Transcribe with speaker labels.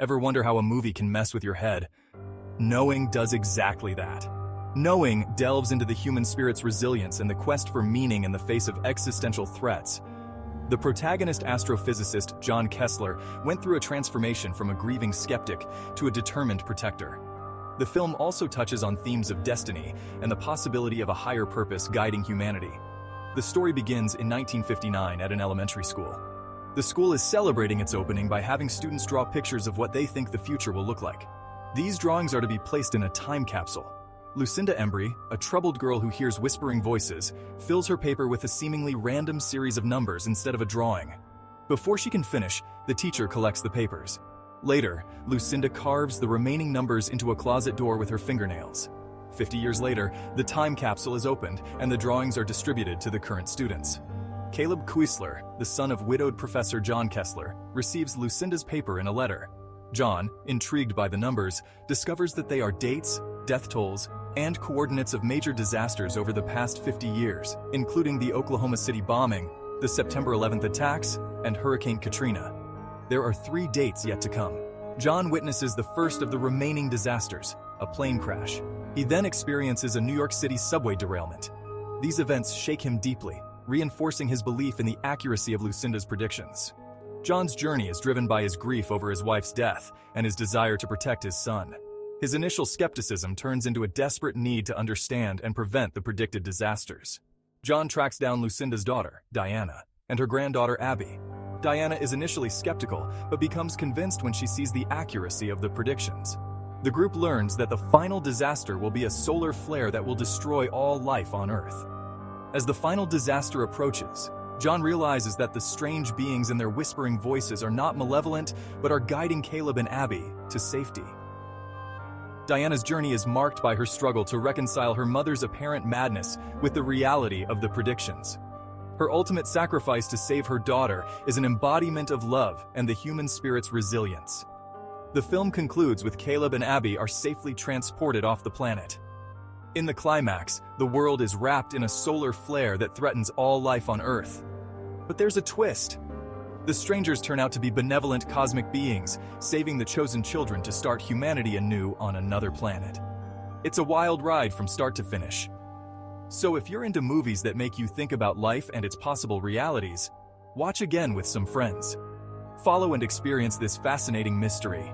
Speaker 1: Ever wonder how a movie can mess with your head? Knowing does exactly that. Knowing delves into the human spirit's resilience and the quest for meaning in the face of existential threats. The protagonist, astrophysicist John Kessler, went through a transformation from a grieving skeptic to a determined protector. The film also touches on themes of destiny and the possibility of a higher purpose guiding humanity. The story begins in 1959 at an elementary school. The school is celebrating its opening by having students draw pictures of what they think the future will look like. These drawings are to be placed in a time capsule. Lucinda Embry, a troubled girl who hears whispering voices, fills her paper with a seemingly random series of numbers instead of a drawing. Before she can finish, the teacher collects the papers. Later, Lucinda carves the remaining numbers into a closet door with her fingernails. 50 years later, the time capsule is opened and the drawings are distributed to the current students. Caleb Quisler, the son of widowed Professor John Kessler, receives Lucinda's paper in a letter. John, intrigued by the numbers, discovers that they are dates, death tolls, and coordinates of major disasters over the past 50 years, including the Oklahoma City bombing, the September 11th attacks, and Hurricane Katrina. There are 3 dates yet to come. John witnesses the first of the remaining disasters, a plane crash. He then experiences a New York City subway derailment. These events shake him deeply, reinforcing his belief in the accuracy of Lucinda's predictions. John's journey is driven by his grief over his wife's death and his desire to protect his son. His initial skepticism turns into a desperate need to understand and prevent the predicted disasters. John tracks down Lucinda's daughter, Diana, and her granddaughter, Abby. Diana is initially skeptical, but becomes convinced when she sees the accuracy of the predictions. The group learns that the final disaster will be a solar flare that will destroy all life on Earth. As the final disaster approaches, John realizes that the strange beings and their whispering voices are not malevolent, but are guiding Caleb and Abby to safety. Diana's journey is marked by her struggle to reconcile her mother's apparent madness with the reality of the predictions. Her ultimate sacrifice to save her daughter is an embodiment of love and the human spirit's resilience. The film concludes with Caleb and Abby are safely transported off the planet. In the climax, the world is wrapped in a solar flare that threatens all life on Earth. But there's a twist. The strangers turn out to be benevolent cosmic beings, saving the chosen children to start humanity anew on another planet. It's a wild ride from start to finish. So if you're into movies that make you think about life and its possible realities, watch again with some friends. Follow and experience this fascinating mystery.